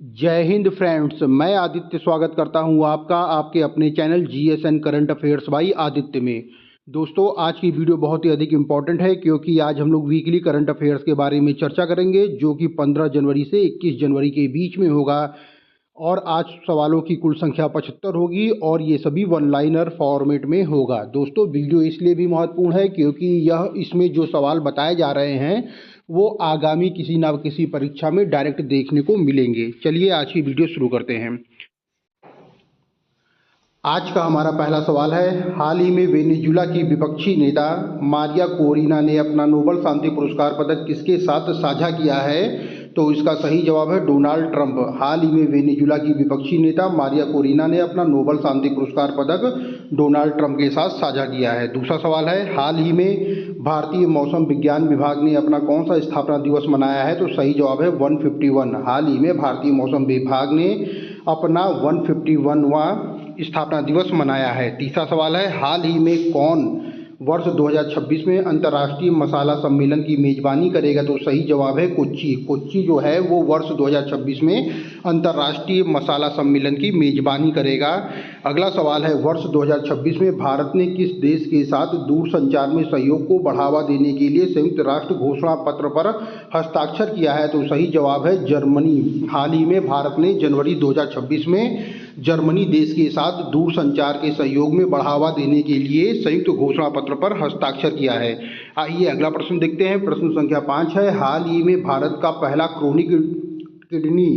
जय हिंद फ्रेंड्स। मैं आदित्य स्वागत करता हूं आपका आपके अपने channel GSN current affairs by Aditya में। दोस्तों, आज की वीडियो बहुत ही अधिक इम्पॉर्टेंट है क्योंकि आज हम लोग वीकली करंट अफेयर्स के बारे में चर्चा करेंगे जो कि 15 जनवरी से 21 जनवरी के बीच में होगा। और आज सवालों की कुल संख्या 75 होगी और ये सभी वन लाइनर फॉर्मेट में होगा। दोस्तों, वीडियो इसलिए भी महत्वपूर्ण है क्योंकि यह इसमें जो सवाल बताए जा रहे हैं वो आगामी किसी न किसी परीक्षा में डायरेक्ट देखने को मिलेंगे। चलिए आज की वीडियो शुरू करते हैं। आज का हमारा पहला सवाल है, हाल ही में वेनेजुला की विपक्षी नेता मारिया कोरिना ने अपना नोबेल शांति पुरस्कार पदक किसके साथ साझा किया है? तो इसका सही जवाब है डोनाल्ड ट्रंप। हाल ही में वेनेजुला की विपक्षी नेता मारिया कोरिना ने अपना नोबेल शांति पुरस्कार पदक डोनाल्ड ट्रंप के साथ साझा किया है। दूसरा सवाल है, हाल ही में भारतीय मौसम विज्ञान विभाग ने अपना कौन सा स्थापना दिवस मनाया है? तो सही जवाब है 151। हाल ही में भारतीय मौसम विभाग ने अपना 151वां स्थापना दिवस मनाया है। तीसरा सवाल है, हाल ही में कौन वर्ष 2026 में अंतर्राष्ट्रीय मसाला सम्मेलन की मेजबानी करेगा? तो सही जवाब है कोच्चि। कोच्चि जो है वो वर्ष 2026 में अंतर्राष्ट्रीय मसाला सम्मेलन की मेजबानी करेगा। अगला सवाल है, वर्ष 2026 में भारत ने किस देश के साथ दूरसंचार में सहयोग को बढ़ावा देने के लिए संयुक्त राष्ट्र घोषणा पत्र पर हस्ताक्षर किया है? तो सही जवाब है जर्मनी। हाल ही में भारत ने जनवरी 2026 में जर्मनी देश के साथ दूरसंचार के सहयोग में बढ़ावा देने के लिए संयुक्त घोषणा पत्र पर हस्ताक्षर किया है। आइए अगला प्रश्न देखते हैं। प्रश्न संख्या 5 है, हाल ही में भारत का पहला क्रोनिक किडनी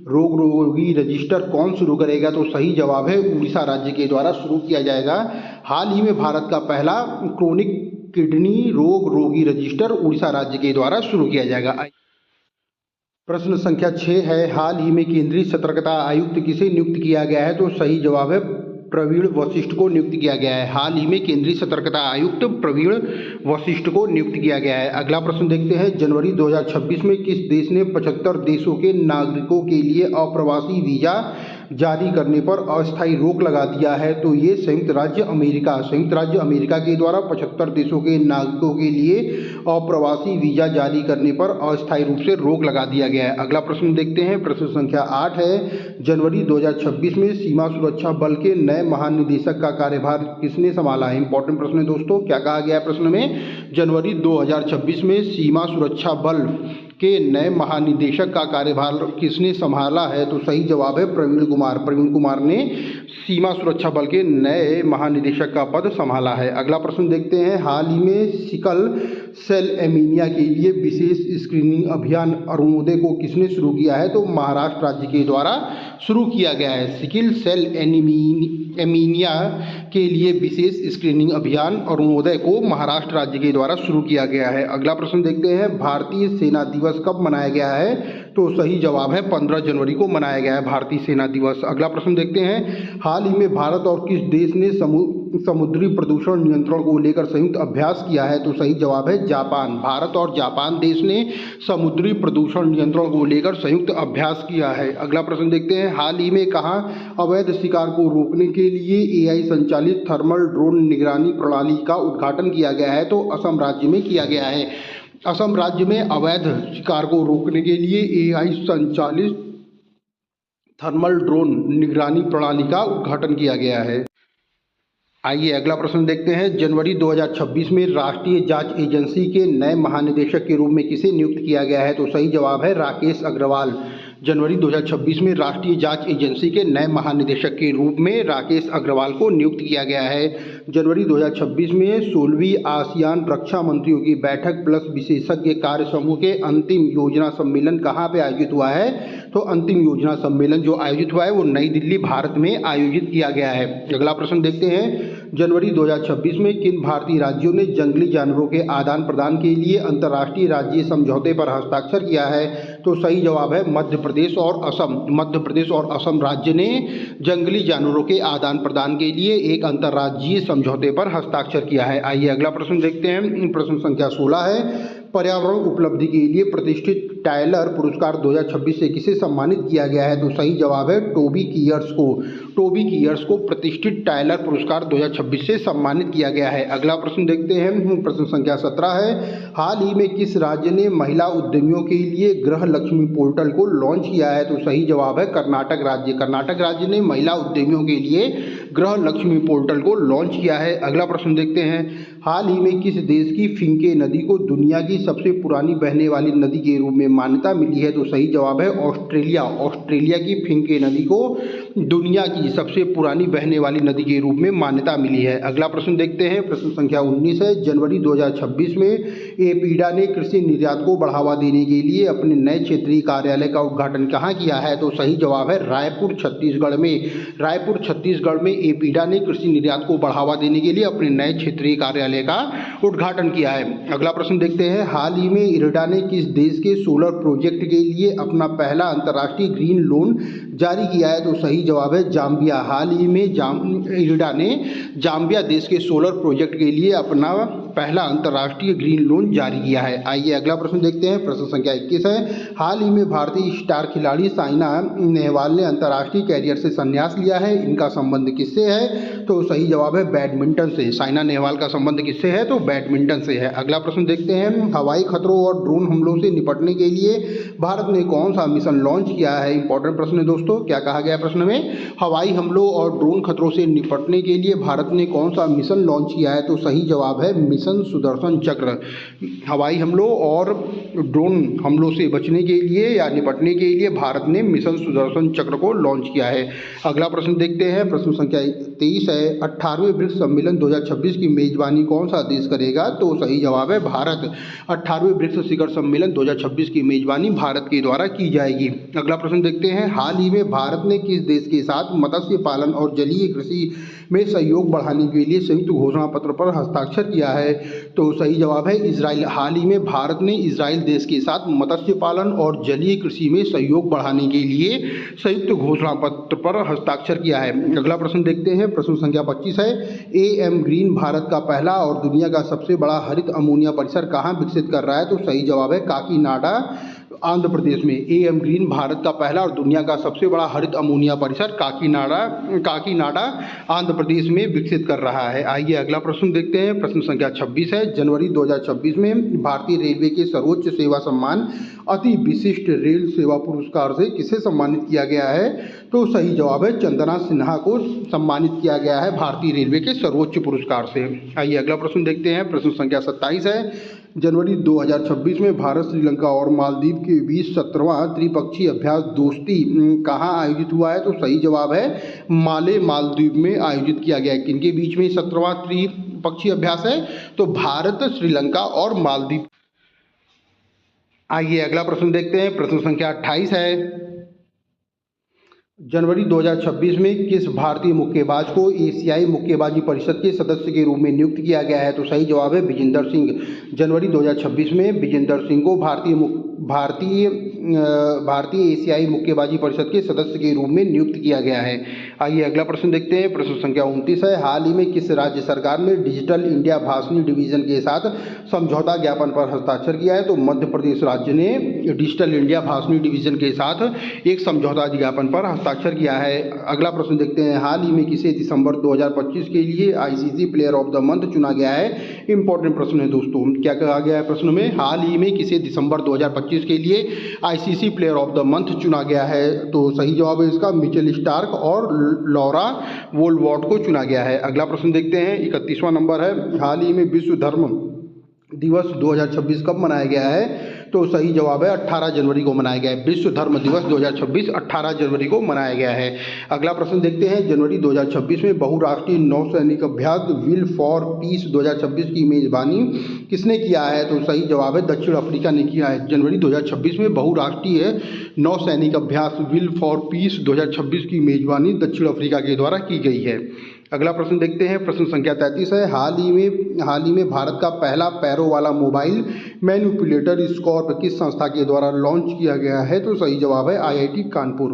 रोग रोगी रजिस्टर कौन शुरू करेगा? तो सही जवाब है उड़ीसा राज्य के द्वारा शुरू किया जाएगा। हाल ही में भारत का पहला क्रोनिक किडनी रोग रोगी रजिस्टर उड़ीसा राज्य के द्वारा शुरू किया जाएगा। प्रश्न संख्या 6 है, हाल ही में केंद्रीय सतर्कता आयुक्त किसे नियुक्त किया गया है? तो सही जवाब है प्रवीण वशिष्ठ को नियुक्त किया गया है। हाल ही में केंद्रीय सतर्कता आयुक्त प्रवीण वशिष्ठ को नियुक्त किया गया है। अगला प्रश्न देखते हैं, जनवरी 2026 में किस देश ने 75 देशों के नागरिकों के लिए अप्रवासी वीजा जारी करने पर अस्थायी रोक लगा दिया है? तो ये संयुक्त राज्य अमेरिका के द्वारा 75 देशों के नागरिकों के लिए अप्रवासी वीजा जारी करने पर अस्थायी रूप से रोक लगा दिया गया है। अगला प्रश्न देखते हैं। प्रश्न संख्या 8 है, जनवरी 2026 में सीमा सुरक्षा बल के नए महानिदेशक का कार्यभार किसने संभाला है? इंपॉर्टेंट प्रश्न है दोस्तों। क्या कहा गया है प्रश्न में? जनवरी 2026 में सीमा सुरक्षा बल के नए महानिदेशक का कार्यभार किसने संभाला है? तो सही जवाब है प्रवीण कुमार ने सीमा सुरक्षा बल के नए महानिदेशक का पद संभाला है। अगला प्रश्न देखते हैं, हाल ही में सिकल सेल एनीमिया के लिए विशेष स्क्रीनिंग अभियान अरुणोदय को किसने शुरू किया है? तो महाराष्ट्र राज्य के द्वारा शुरू किया गया है। सिकल सेल एनीमिया के लिए विशेष स्क्रीनिंग अभियान अरुणोदय को महाराष्ट्र राज्य के द्वारा शुरू किया गया है। अगला प्रश्न देखते हैं, भारतीय सेना दिवस कब मनाया गया है? तो सही जवाब है 15 जनवरी को मनाया गया है भारतीय सेना दिवस। अगला प्रश्न देखते हैं, हाल ही में भारत और किस देश ने समुद्री प्रदूषण नियंत्रण को लेकर संयुक्त अभ्यास किया है? तो सही जवाब है जापान। भारत और जापान देश ने समुद्री प्रदूषण नियंत्रण को लेकर संयुक्त अभ्यास किया है। अगला प्रश्न देखते हैं, हाल ही में कहाँ अवैध शिकार को रोकने के लिए एआई संचालित थर्मल ड्रोन निगरानी प्रणाली का उद्घाटन किया गया है? तो असम राज्य में किया गया है। असम राज्य में अवैध शिकार को रोकने के लिए एआई संचालित थर्मल ड्रोन निगरानी प्रणाली का उद्घाटन किया गया है। आइए अगला प्रश्न देखते हैं, जनवरी 2026 में राष्ट्रीय जांच एजेंसी के नए महानिदेशक के रूप में किसे नियुक्त किया गया है? तो सही जवाब है राकेश अग्रवाल। जनवरी 2026 में राष्ट्रीय जांच एजेंसी के नए महानिदेशक के रूप में राकेश अग्रवाल को नियुक्त किया गया है। जनवरी 2026 में 16वीं आसियान रक्षा मंत्रियों की बैठक प्लस विशेषज्ञ कार्य समूह के अंतिम योजना सम्मेलन कहाँ पे आयोजित हुआ है? तो अंतिम योजना सम्मेलन जो आयोजित हुआ है वो नई दिल्ली भारत में आयोजित किया गया है। अगला प्रश्न देखते हैं, जनवरी 2026 में किन भारतीय राज्यों ने जंगली जानवरों के आदान प्रदान के लिए अंतर्राष्ट्रीय राज्य समझौते पर हस्ताक्षर किया है? तो सही जवाब है मध्य प्रदेश और असम राज्य ने जंगली जानवरों के आदान प्रदान के लिए एक अंतर्राज्यीय समझौते पर हस्ताक्षर किया है। आइए अगला प्रश्न देखते हैं। प्रश्न संख्या 16 है, पर्यावरण उपलब्धि के लिए प्रतिष्ठित टायलर पुरस्कार 2026 से किसे सम्मानित किया गया है? तो सही जवाब है टोबी कीयर्स को। टोबी कीयर्स को प्रतिष्ठित टायलर पुरस्कार 2026 से सम्मानित किया गया है। अगला प्रश्न देखते हैं, प्रश्न संख्या 17 है, हाल ही में किस राज्य ने महिला उद्यमियों के लिए गृह लक्ष्मी पोर्टल को लॉन्च किया है? तो सही जवाब है कर्नाटक राज्य। कर्नाटक राज्य ने महिला उद्यमियों के लिए गृह लक्ष्मी पोर्टल को लॉन्च किया है। अगला प्रश्न देखते हैं, हाल ही में किस देश की फिंके नदी को दुनिया की सबसे पुरानी बहने वाली नदी के रूप में मान्यता मिली है? तो सही जवाब है ऑस्ट्रेलिया। ऑस्ट्रेलिया की फिंके नदी को दुनिया की सबसे पुरानी बहने वाली नदी के रूप में मान्यता मिली है। अगला प्रश्न देखते हैं, प्रश्न संख्या 19 है, जनवरी 2026 में एपीडा ने कृषि निर्यात को बढ़ावा देने के लिए अपने नए क्षेत्रीय कार्यालय का उद्घाटन कहाँ किया है? तो सही जवाब है रायपुर छत्तीसगढ़ में। रायपुर छत्तीसगढ़ में एपीडा ने कृषि निर्यात को बढ़ावा देने के लिए अपने नए क्षेत्रीय कार्यालय का उद्घाटन किया है। अगला प्रश्न देखते हैं, हाल ही में इरडा ने किस देश के सोलर प्रोजेक्ट के लिए अपना पहला अंतर्राष्ट्रीय ग्रीन लोन जारी किया है? तो सही जवाब है जाम्बिया। हाल ही में इरडा ने जाम्बिया देश के सोलर प्रोजेक्ट के लिए अपना पहला अंतर्राष्ट्रीय ग्रीन लोन जारी किया है। आइए अगला प्रश्न देखते हैं, प्रश्न संख्या 21 है, हाल ही में भारतीय स्टार खिलाड़ी साइना नेहवाल ने अंतर्राष्ट्रीय कैरियर से संन्यास लिया है। इनका संबंध किससे है? तो सही जवाब है बैडमिंटन से। साइना नेहवाल का संबंध किससे है? तो बैडमिंटन से है। अगला प्रश्न देखते हैं, हवाई खतरों और ड्रोन हमलों से निपटने के लिए भारत ने कौन सा मिशन लॉन्च किया है? इंपॉर्टेंट प्रश्न है दोस्तों। क्या कहा गया प्रश्न में? हवाई हमलों और ड्रोन खतरों से निपटने के लिए भारत ने कौन सा मिशन लॉन्च किया है? तो सही जवाब है मिशन सुदर्शन चक्र। हवाई हमलों और ड्रोन हमलों से बचने के लिए या निपटने के लिए भारत ने मिशन सुदर्शन चक्र को लॉन्च किया है। अगला प्रश्न देखते हैं, प्रश्न संख्या 23 है, 18वें ब्रिक्स सम्मेलन 2026 की मेजबानी कौन सा देश करेगा? तो सही जवाब है भारत। 18वें ब्रिक्स शिखर सम्मेलन 2026 की मेजबानी भारत के द्वारा की जाएगी। अगला प्रश्न देखते हैं, हाल ही में भारत ने किस देश के साथ मत्स्य पालन और जलीय कृषि में सहयोग बढ़ाने के लिए संयुक्त घोषणा पत्र पर हस्ताक्षर किया है? तो सही जवाब है इजराइल। हाल ही में भारत ने इजराइल देश के साथ मत्स्य पालन और जलीय कृषि में सहयोग बढ़ाने के लिए संयुक्त घोषणा पत्र पर हस्ताक्षर किया है। अगला प्रश्न देखते हैं, प्रश्न संख्या 25 है, एएम ग्रीन भारत का पहला और दुनिया का सबसे बड़ा हरित अमोनिया परिसर कहाँ विकसित कर रहा है? तो सही जवाब है काकीनाडा आंध्र प्रदेश में। एएम ग्रीन भारत का पहला और दुनिया का सबसे बड़ा हरित अमोनिया परिसर काकीनाडा आंध्र प्रदेश में विकसित कर रहा है। आइए अगला प्रश्न देखते हैं, प्रश्न संख्या 26 है, जनवरी 2026 में भारतीय रेलवे के सर्वोच्च सेवा सम्मान अति विशिष्ट रेल सेवा पुरस्कार से किसे सम्मानित किया गया है? तो सही जवाब है चंदना सिन्हा को सम्मानित किया गया है भारतीय रेलवे के सर्वोच्च पुरस्कार से। आइए अगला प्रश्न देखते हैं, प्रश्न संख्या 27 है, जनवरी 2026 में भारत, श्रीलंका और मालदीव के बीच 17वां त्रिपक्षीय अभ्यास दोस्ती कहाँ आयोजित हुआ है? तो सही जवाब है माले मालदीव में आयोजित किया गया है। किनके बीच में 17वां त्रिपक्षीय अभ्यास है? तो भारत, श्रीलंका और मालदीव। आइए अगला प्रश्न देखते हैं, प्रश्न संख्या 28 है, जनवरी 2026 में किस भारतीय मुक्केबाज को एशियाई मुक्केबाजी परिषद के सदस्य के रूप में नियुक्त किया गया है? तो सही जवाब है विजेंदर सिंह। जनवरी 2026 में विजेंदर सिंह को भारतीय एशियाई मुक्केबाजी परिषद के सदस्य के रूप में नियुक्त किया गया है। आइए अगला प्रश्न देखते हैं, प्रश्न संख्या 29 है, हाल ही में किस राज्य सरकार ने डिजिटल इंडिया भाषणी डिवीजन के साथ समझौता ज्ञापन पर हस्ताक्षर किया है? तो मध्य प्रदेश राज्य ने डिजिटल इंडिया भाषणी डिवीजन के साथ एक समझौता ज्ञापन पर हस्ताक्षर किया है। अगला प्रश्न देखते हैं, हाल ही में किसे दिसंबर 2025 के लिए ICC player of the month चुना गया है? इंपॉर्टेंट प्रश्न है दोस्तों। क्या कहा गया है प्रश्न में? हाल ही में किसे दिसंबर 2025 के लिए ICC player of the month चुना गया है? तो सही जवाब है इसका मिचेल स्टार्क और लॉरा वोलवॉट को चुना गया है। अगला प्रश्न देखते हैं, 31वां नंबर है, हाल ही में विश्व धर्म दिवस 2026 कब मनाया गया है? तो सही जवाब है 18 जनवरी को मनाया गया है। विश्व धर्म दिवस 2026 18 जनवरी को मनाया गया है। अगला प्रश्न देखते हैं, जनवरी 2026 में बहुराष्ट्रीय नौसैनिक अभ्यास विल फॉर पीस 2026 की मेजबानी किसने किया है? तो सही जवाब है दक्षिण अफ्रीका ने किया है। जनवरी 2026 में बहुराष्ट्रीय नौसैनिक अभ्यास विल फॉर पीस 2026 की मेजबानी दक्षिण अफ्रीका के द्वारा की गई है। अगला प्रश्न देखते हैं, प्रश्न संख्या 33 है, हाल ही में भारत का पहला पैरों वाला मोबाइल मैनिपुलेटर स्कॉर्प किस संस्था के द्वारा लॉन्च किया गया है? तो सही जवाब है आईआईटी कानपुर।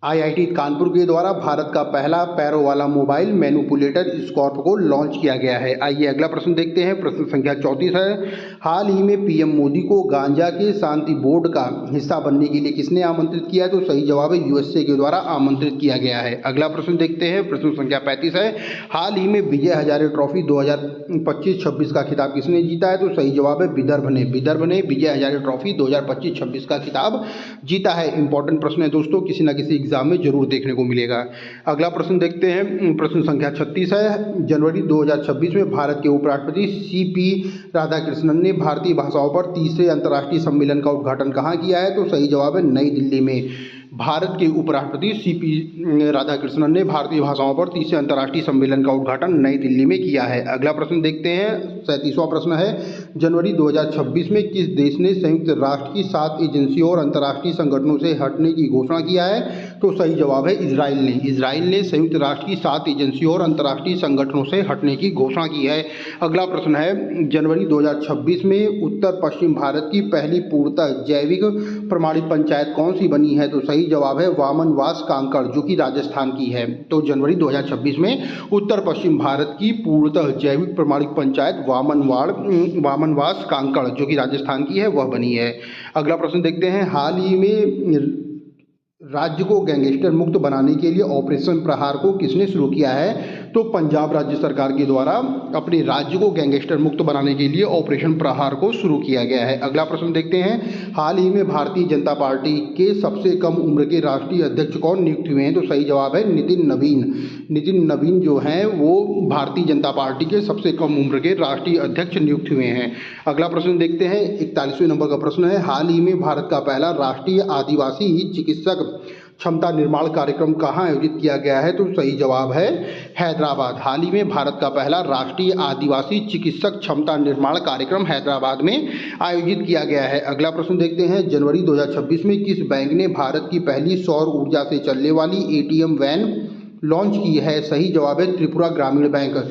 आईआईटी कानपुर के द्वारा भारत का पहला पैरों वाला मोबाइल मैनिपुलेटर स्कॉर्प को लॉन्च किया गया है। आइए अगला प्रश्न देखते हैं, प्रश्न संख्या 34 है, हाल ही में पीएम मोदी को गांजा के शांति बोर्ड का हिस्सा बनने के लिए किसने आमंत्रित किया है? तो सही जवाब है यूएसए के द्वारा आमंत्रित किया गया है। अगला प्रश्न देखते हैं, प्रश्न संख्या 35 है, हाल ही में विजय हजारे ट्रॉफी 2025-26 का खिताब किसने जीता है? तो सही जवाब है विदर्भ ने विजय हजारे ट्रॉफी 2025-26 का खिताब जीता है। इंपॉर्टेंट प्रश्न है दोस्तों, किसी ना किसी एग्जाम में जरूर देखने को मिलेगा। अगला प्रश्न देखते हैं, प्रश्न संख्या 36 है, जनवरी 2026 में भारत के उपराष्ट्रपति सीपी राधाकृष्णन ने भारतीय भाषाओं पर तीसरे अंतर्राष्ट्रीय सम्मेलन का उद्घाटन कहाँ किया है? तो सही जवाब है नई दिल्ली में। भारत के उपराष्ट्रपति सीपी राधाकृष्णन ने भारतीय भाषाओं पर तीसरे अंतर्राष्ट्रीय सम्मेलन का उद्घाटन नई दिल्ली में किया है। अगला प्रश्न देखते हैं, 37वां प्रश्न है, जनवरी 2026 में किस देश ने संयुक्त राष्ट्र की 7 एजेंसियों और अंतर्राष्ट्रीय संगठनों से हटने की घोषणा किया है? तो सही जवाब है इजराइल ने संयुक्त राष्ट्र की 7 एजेंसियों और अंतर्राष्ट्रीय संगठनों से हटने की घोषणा की है। अगला प्रश्न है, जनवरी 2026 में उत्तर पश्चिम भारत की पहली पूर्णतः जैविक प्रमाणित पंचायत कौन सी बनी है? तो सही जवाब है वामनवास कांकड़, जो कि राजस्थान की है। तो जनवरी 2026 में उत्तर पश्चिम भारत की पूर्णतः जैविक प्रमाणित पंचायत वामनवास कांकड़, जो कि राजस्थान की है, वह बनी है। अगला प्रश्न देखते हैं, हाल ही में राज्य को गैंगस्टर मुक्त बनाने के लिए ऑपरेशन प्रहार को किसने शुरू किया है? तो पंजाब राज्य सरकार के द्वारा अपने राज्य को गैंगस्टर मुक्त बनाने के लिए ऑपरेशन प्रहार को शुरू किया गया है। अगला प्रश्न देखते हैं, हाल ही में भारतीय जनता पार्टी के सबसे कम उम्र के राष्ट्रीय अध्यक्ष कौन नियुक्त हुए हैं? तो सही जवाब है नितिन नवीन जो हैं वो भारतीय जनता पार्टी के सबसे कम उम्र के राष्ट्रीय अध्यक्ष नियुक्त हुए हैं। अगला प्रश्न देखते हैं, 41वें नंबर का प्रश्न है, हाल ही में भारत का पहला राष्ट्रीय आदिवासी चिकित्सक क्षमता निर्माण कार्यक्रम कहाँ आयोजित किया गया है? तो सही जवाब है हैदराबाद। हाल ही में भारत का पहला राष्ट्रीय आदिवासी चिकित्सक क्षमता निर्माण कार्यक्रम हैदराबाद में आयोजित किया गया है। अगला प्रश्न देखते हैं, जनवरी 2026 में किस बैंक ने भारत की पहली सौर ऊर्जा से चलने वाली एटीएम वैन लॉन्च की है? सही जवाब है त्रिपुरा ग्रामीण बैंक।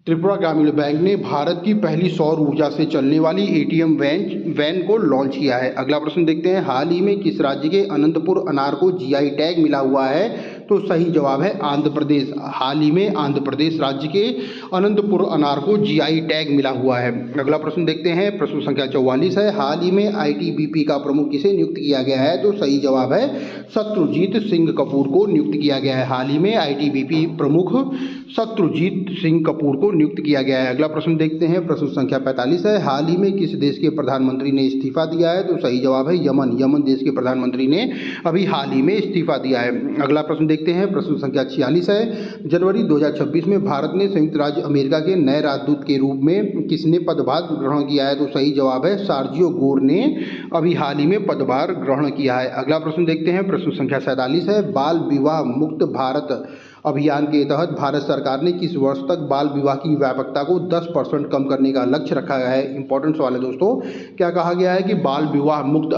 त्रिपुरा ग्रामीण बैंक ने भारत की पहली सौर ऊर्जा से चलने वाली एटीएम वैन को लॉन्च किया है। अगला प्रश्न देखते हैं, हाल ही में किस राज्य के अनंतपुर अनार को जीआई टैग मिला हुआ है? तो सही जवाब है आंध्र प्रदेश। हाल ही में आंध्र प्रदेश राज्य के अनंतपुर अनार को जीआई टैग मिला हुआ है। अगला प्रश्न देखते हैं, प्रश्न संख्या 44 है, हाल ही में आईटीबीपी का प्रमुख किसे नियुक्त किया गया है? तो सही जवाब है शत्रुजीत सिंह कपूर को नियुक्त किया गया है। हाल ही में आईटीबीपी प्रमुख शत्रुजीत सिंह कपूर को नियुक्त किया गया है। अगला प्रश्न देखते हैं, प्रश्न संख्या 45 है, हाल ही में किस देश के प्रधानमंत्री ने इस्तीफा दिया है? तो सही जवाब है यमन देश के प्रधानमंत्री ने अभी हाल ही में इस्तीफा दिया है। अगला प्रश्न देखते हैं, प्रश्न संख्या 46 है, जनवरी 2026 में भारत ने संयुक्त राज्य अमेरिका के नए राजदूत के रूप में किसने पदभार ग्रहण किया है? तो सही जवाब है सर्जियो गोर ने अभी हाल ही में पदभार ग्रहण किया है। अगला प्रश्न देखते हैं, प्रश्न संख्या 47 है, बाल विवाह मुक्त भारत अभियान के तहत भारत सरकार ने किस वर्ष तक बाल विवाह की व्यापकता को 10% कम करने का लक्ष्य रखा गया है? इंपॉर्टेंट सवाल है दोस्तों। क्या कहा गया है कि बाल विवाह मुक्त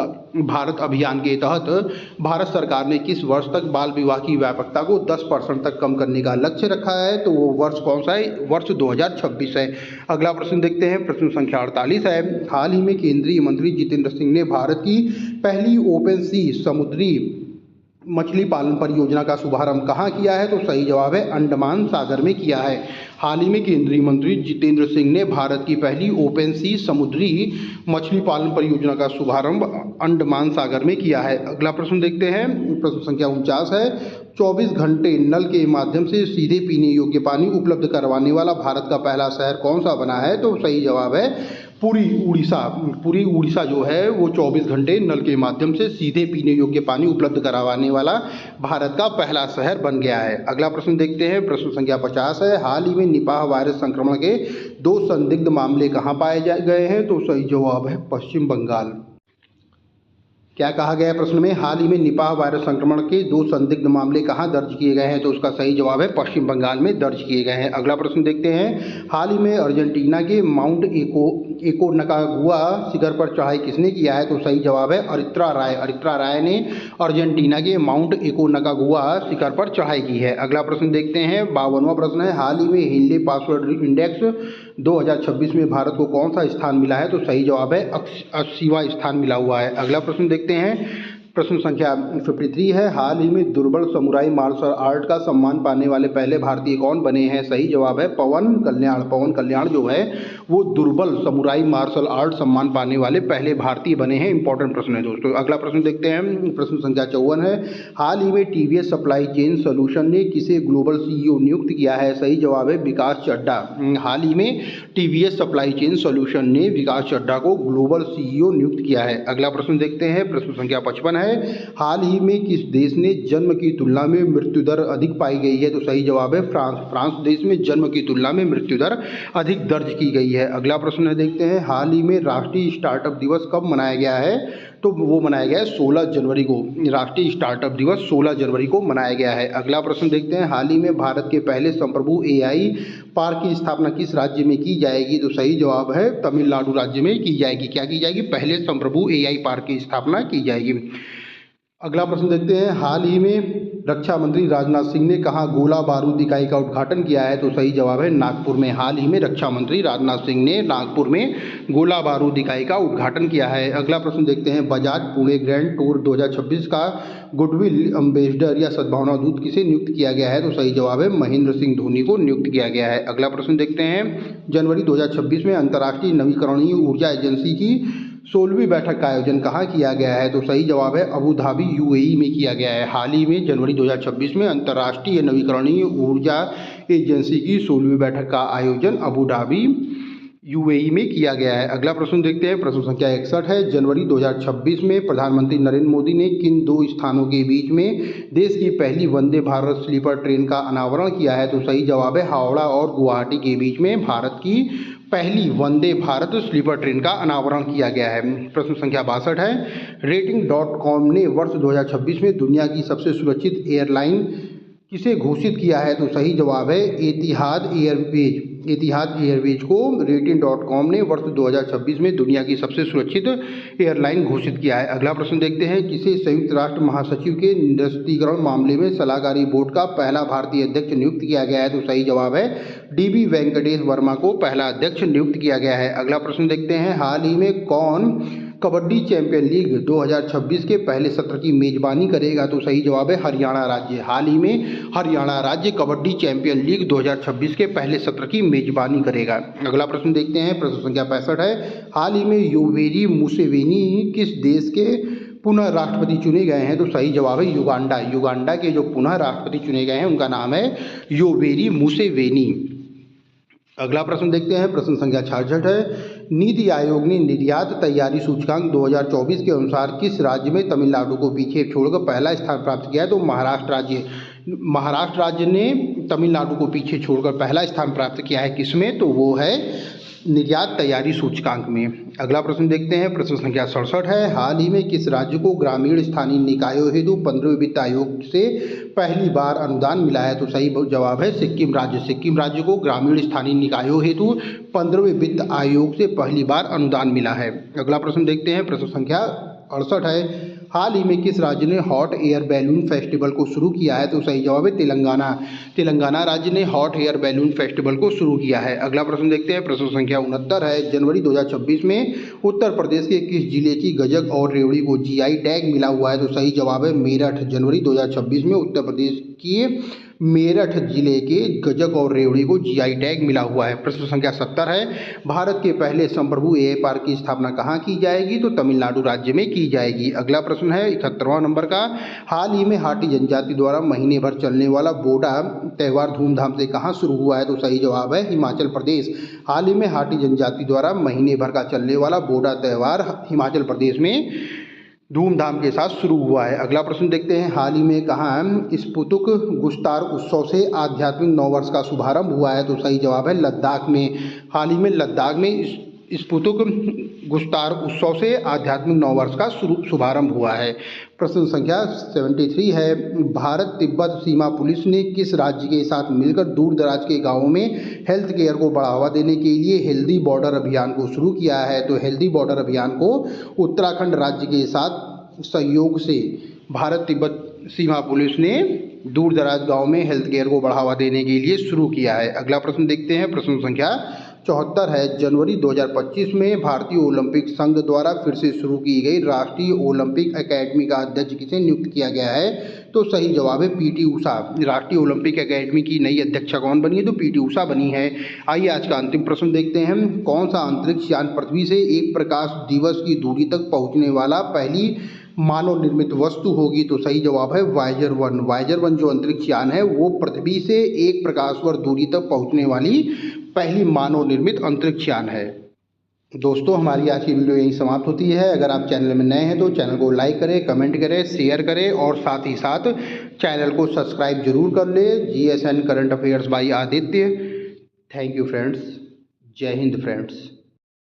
भारत अभियान के तहत भारत सरकार ने किस वर्ष तक बाल विवाह की व्यापकता को 10% तक कम करने का लक्ष्य रखा है? तो वो वर्ष कौन सा है? वर्ष 2026 है। अगला प्रश्न देखते हैं, प्रश्न संख्या 48 है, हाल ही में केंद्रीय मंत्री जितेंद्र सिंह ने भारत की पहली ओपन सी समुद्री मछली पालन परियोजना का शुभारंभ कहाँ किया है? तो सही जवाब है अंडमान सागर में किया है। हाल ही में केंद्रीय मंत्री जितेंद्र सिंह ने भारत की पहली ओपन सी समुद्री मछली पालन परियोजना का शुभारंभ अंडमान सागर में किया है। अगला प्रश्न देखते हैं, प्रश्न संख्या 49 है, 24 घंटे नल के माध्यम से सीधे पीने योग्य पानी उपलब्ध करवाने वाला भारत का पहला शहर कौन सा बना है? तो सही जवाब है पूरी उड़ीसा जो है वो 24 घंटे नल के माध्यम से सीधे पीने योग्य पानी उपलब्ध करवाने वाला भारत का पहला शहर बन गया है। अगला प्रश्न देखते हैं, प्रश्न संख्या 50 है, हाल ही में निपाह वायरस संक्रमण के 2 संदिग्ध मामले कहाँ पाए गए हैं? तो सही जवाब है पश्चिम बंगाल। क्या कहा गया है प्रश्न में? हाल ही में निपाह वायरस संक्रमण के 2 संदिग्ध मामले कहाँ दर्ज किए गए हैं? तो उसका सही जवाब है पश्चिम बंगाल में दर्ज किए गए हैं। अगला प्रश्न देखते हैं, हाल ही में अर्जेंटीना के माउंट एकोनकागुआ शिखर पर चढ़ाई किसने किया है? तो सही जवाब है अरित्रा राय ने अर्जेंटीना के माउंट एकोनकागुआ शिखर पर चढ़ाई की है। अगला प्रश्न देखते हैं, 52वां प्रश्न है, हाल ही में हिंदी पासवर्ड इंडेक्स 2026 में भारत को कौन सा स्थान मिला है? तो सही जवाब है 80वां स्थान मिला हुआ है। अगला प्रश्न देखते हैं, प्रश्न संख्या 53 है, हाल ही में दुर्बल समुराई मार्शल आर्ट का सम्मान पाने वाले पहले भारतीय कौन बने हैं? सही जवाब है पवन कल्याण। पवन कल्याण जो है वो दुर्बल समुराई मार्शल आर्ट सम्मान पाने वाले पहले भारतीय बने हैं। इंपॉर्टेंट प्रश्न है दोस्तों। अगला प्रश्न देखते हैं, प्रश्न संख्या 54 है, हाल ही में टीवीएस सप्लाई चेन सोल्यूशन ने किसे ग्लोबल सीईओ नियुक्त किया है? सही जवाब है विकास चड्ढा। हाल ही में टीवीएस सप्लाई चेन सोल्यूशन ने विकास चड्ढा को ग्लोबल सीईओ नियुक्त किया है। अगला प्रश्न देखते हैं, प्रश्न संख्या 55 है, हाल ही में किस देश ने जन्म की तुलना में मृत्यु दर अधिक पाई गई है? तो सही जवाब है फ्रांस। फ्रांस देश में जन्म की तुलना में मृत्यु दर अधिक दर्ज की गई है। अगला प्रश्न देखते हैं, हाल ही में राष्ट्रीय स्टार्टअप दिवस कब मनाया गया है? तो वो मनाया गया है 16 जनवरी को। राष्ट्रीय स्टार्टअप दिवस 16 जनवरी को मनाया गया है। अगला प्रश्न देखते हैं, हाल ही में भारत के पहले संप्रभु एआई पार्क की स्थापना किस राज्य में की जाएगी? तो सही जवाब है तमिलनाडु राज्य में की जाएगी। क्या की जाएगी? पहले संप्रभु एआई पार्क की स्थापना की जाएगी। अगला प्रश्न देखते हैं, हाल ही में रक्षा मंत्री राजनाथ सिंह ने कहाँ गोला बारूद इकाई का उद्घाटन किया है? तो सही जवाब है नागपुर में। हाल ही में रक्षा मंत्री राजनाथ सिंह ने नागपुर में गोला बारूद इकाई का उद्घाटन किया है। अगला प्रश्न देखते हैं, बजाज पुणे ग्रैंड टूर 2026 का गुडविल एम्बेसडर या सद्भावना दूत किसे नियुक्त किया गया है? तो सही जवाब है महेंद्र सिंह धोनी को नियुक्त किया गया है। अगला प्रश्न देखते हैं, जनवरी 2026 में अंतर्राष्ट्रीय नवीकरणीय ऊर्जा एजेंसी की 16वीं बैठक का आयोजन कहाँ किया गया है? तो सही जवाब है अबू धाबी यूएई में किया गया है। हाल ही में जनवरी 2026 में अंतर्राष्ट्रीय नवीकरणीय ऊर्जा एजेंसी की 16वीं बैठक का आयोजन अबू धाबी यूएई में किया गया है। अगला प्रश्न देखते हैं, प्रश्न संख्या 61 है, जनवरी 2026 में प्रधानमंत्री नरेंद्र मोदी ने किन दो स्थानों के बीच में देश की पहली वंदे भारत स्लीपर ट्रेन का अनावरण किया है? तो सही जवाब है हावड़ा और गुवाहाटी के बीच में भारत की पहली वंदे भारत स्लीपर ट्रेन का अनावरण किया गया है। प्रश्न संख्या 62 है, रेटिंग.com ने वर्ष 2026 में दुनिया की सबसे सुरक्षित एयरलाइन किसे घोषित किया है? तो सही जवाब है एतिहाद एयरवेज। एतिहाद एयरवेज को रेटिंग.com ने वर्ष 2026 में दुनिया की सबसे सुरक्षित एयरलाइन घोषित किया है। अगला प्रश्न देखते हैं, किसे संयुक्त राष्ट्र महासचिव के निरस्तीकरण मामले में सलाहकारी बोर्ड का पहला भारतीय अध्यक्ष नियुक्त किया गया है? तो सही जवाब है डीबी वेंकटेश वर्मा को पहला अध्यक्ष नियुक्त किया गया है। अगला प्रश्न देखते हैं, हाल ही में कौन कबड्डी चैंपियन लीग 2026 के पहले सत्र की मेजबानी करेगा? तो सही जवाब है हरियाणा राज्य। हाल ही में हरियाणा राज्य कबड्डी चैंपियन लीग 2026 के पहले सत्र की मेजबानी करेगा। अगला प्रश्न देखते हैं, प्रश्न संख्या 65 है, हाल ही में योवेरी मुसेवेनी किस देश के पुनः राष्ट्रपति चुने गए हैं? तो सही जवाब है युगांडा। युगांडा के जो पुनः राष्ट्रपति चुने गए हैं उनका नाम है योवेरी मुसेवेनी। अगला प्रश्न देखते हैं, प्रश्न संख्या 66 है, नीति आयोग ने निर्यात तैयारी सूचकांक 2024 के अनुसार किस राज्य में तमिलनाडु को पीछे छोड़कर पहला स्थान प्राप्त किया है? तो महाराष्ट्र राज्य। महाराष्ट्र राज्य ने तमिलनाडु को पीछे छोड़कर पहला स्थान प्राप्त किया है। किसमें? तो वो है निर्यात तैयारी सूचकांक में। अगला प्रश्न देखते हैं, प्रश्न संख्या 67 है, हाल ही में किस राज्य को ग्रामीण स्थानीय निकायों हेतु 15वें वित्त आयोग से पहली बार अनुदान मिला है? तो सही जवाब है सिक्किम राज्य। सिक्किम राज्य को ग्रामीण स्थानीय निकायों हेतु 15वें वित्त आयोग से पहली बार अनुदान मिला है। अगला प्रश्न देखते हैं, प्रश्न संख्या 68 है, हाल ही में किस राज्य ने हॉट एयर बैलून फेस्टिवल को शुरू किया है? तो सही जवाब है तेलंगाना। तेलंगाना राज्य ने हॉट एयर बैलून फेस्टिवल को शुरू किया है। अगला प्रश्न देखते हैं, प्रश्न संख्या 69 है, जनवरी 2026 में उत्तर प्रदेश के किस जिले की गजक और रेवड़ी को जीआई टैग मिला हुआ है? तो सही जवाब है मेरठ। जनवरी 2026 में उत्तर प्रदेश की मेरठ जिले के गजक और रेवड़ी को जीआई टैग मिला हुआ है। प्रश्न संख्या 70 है, भारत के पहले संप्रभु एआई पार्क की स्थापना कहाँ की जाएगी? तो तमिलनाडु राज्य में की जाएगी। अगला प्रश्न है 71वां नंबर का, हाल ही में हाटी जनजाति द्वारा महीने भर चलने वाला बोडा त्यौहार धूमधाम से कहाँ शुरू हुआ है? तो सही जवाब है हिमाचल प्रदेश। हाल ही में हाटी जनजाति द्वारा महीने भर का चलने वाला बोडा त्यौहार हिमाचल प्रदेश में धूमधाम के साथ शुरू हुआ है। अगला प्रश्न देखते हैं, हाल ही में कहाँ स्पुतुक गुस्तार उत्सव से आध्यात्मिक नववर्ष का शुभारंभ हुआ है? तो सही जवाब है लद्दाख में। हाल ही में लद्दाख में स्पुतुक गुस्तार उत्सव से आध्यात्मिक नववर्ष का शुभारंभ हुआ है। प्रश्न संख्या 73 है, भारत तिब्बत सीमा पुलिस ने किस राज्य के साथ मिलकर दूर दराज के गाँवों में हेल्थ केयर को बढ़ावा देने के लिए हेल्दी बॉर्डर अभियान को शुरू किया है? तो हेल्दी बॉर्डर अभियान को उत्तराखंड राज्य के साथ सहयोग से भारत तिब्बत सीमा पुलिस ने दूर दराज गाँव में हेल्थ केयर को बढ़ावा देने के लिए शुरू किया है। अगला प्रश्न देखते हैं, प्रश्न संख्या 74 है। जनवरी 2025 में भारतीय ओलंपिक संघ द्वारा फिर से शुरू की गई राष्ट्रीय ओलंपिक अकेडमी का अध्यक्ष किसे नियुक्त किया गया है? तो सही जवाब है पीटी उषा। राष्ट्रीय ओलंपिक अकेडमी की नई अध्यक्षा कौन बनी है? तो पीटी उषा बनी है। आइए आज का अंतिम प्रश्न देखते हैं। कौन सा अंतरिक्ष यान पृथ्वी से एक प्रकाश दिवस की दूरी तक पहुंचने वाला पहली मानव निर्मित वस्तु होगी? तो सही जवाब है वायेजर 1। वायेजर 1 जो अंतरिक्ष यान है वो पृथ्वी से एक प्रकाश वर्ष दूरी तक पहुंचने वाली पहली मानव निर्मित अंतरिक्ष यान है। दोस्तों, हमारी आज की वीडियो यहीं समाप्त होती है। अगर आप चैनल में नए हैं तो चैनल को लाइक करें, कमेंट करें, शेयर करें और साथ ही साथ चैनल को सब्सक्राइब जरूर कर ले। GSN current affairs by Aditya. Thank you friends. Jai Hind friends.